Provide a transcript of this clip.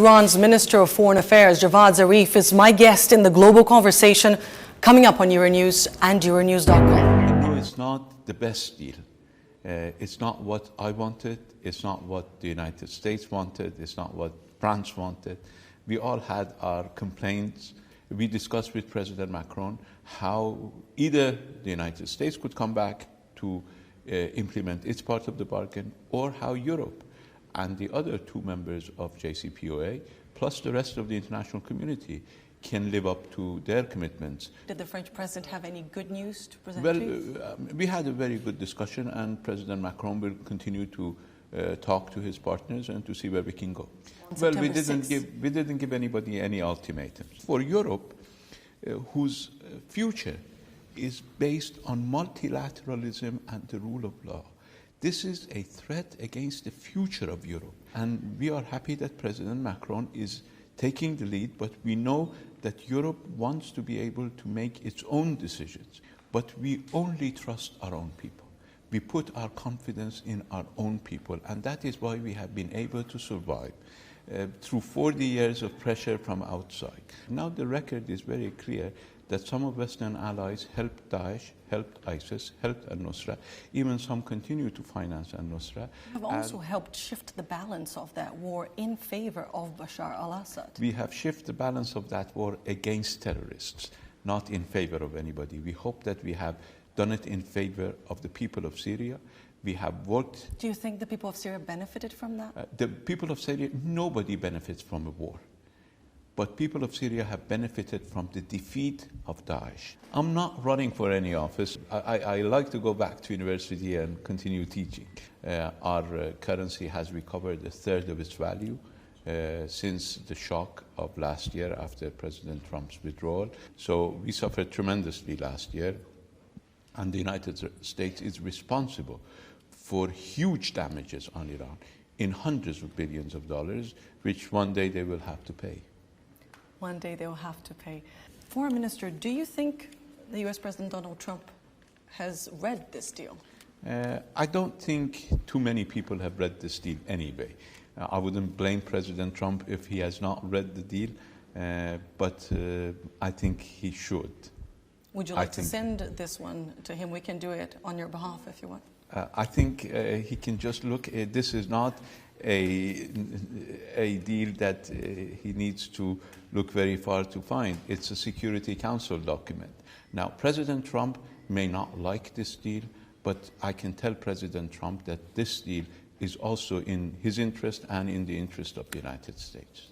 Iran's Minister of Foreign Affairs, Javad Zarif, is my guest in the global conversation coming up on Euronews and Euronews.com. No, it's not the best deal. It's not what I wanted. It's not what the United States wanted. It's not what France wanted. We all had our complaints. We discussed with President Macron how either the United States could come back to implement its part of the bargain, or how Europe and the other two members of JCPOA, plus the rest of the international community, can live up to their commitments. Did the French president have any good news to present to you? We had a very good discussion, and President Macron will continue to talk to his partners and to see where we can go. Well, we didn't give anybody any ultimatums. For Europe, whose future is based on multilateralism and the rule of law, this is a threat against the future of Europe. And we are happy that President Macron is taking the lead, but we know that Europe wants to be able to make its own decisions. But we only trust our own people. We put our confidence in our own people, and that is why we have been able to survive through 40 years of pressure from outside. Now the record is very clear that some of Western allies helped Daesh, helped ISIS, helped al-Nusra. Even some continue to finance al-Nusra. Have also helped shift the balance of that war in favor of Bashar al-Assad. We have shifted the balance of that war against terrorists, not in favor of anybody. We hope that we have done it in favor of the people of Syria. We have worked... Do you think the people of Syria benefited from that? The people of Syria, nobody benefits from a war. But people of Syria have benefited from the defeat of Daesh. I'm not running for any office. I like to go back to university and continue teaching. Our currency has recovered a third of its value since the shock of last year after President Trump's withdrawal. So we suffered tremendously last year, and the United States is responsible for huge damages on Iran in hundreds of billions of dollars, which one day they will have to pay. One day they will have to pay. Foreign Minister, do you think the US President Donald Trump has read this deal? I don't think too many people have read this deal anyway. I wouldn't blame President Trump if he has not read the deal, but I think he should. Would you like to send this one to him? We can do it on your behalf if you want. I think he can just look at this. Is not a deal that he needs to look very far to find. It's a Security Council document. Now, President Trump may not like this deal, but I can tell President Trump that this deal is also in his interest and in the interest of the United States.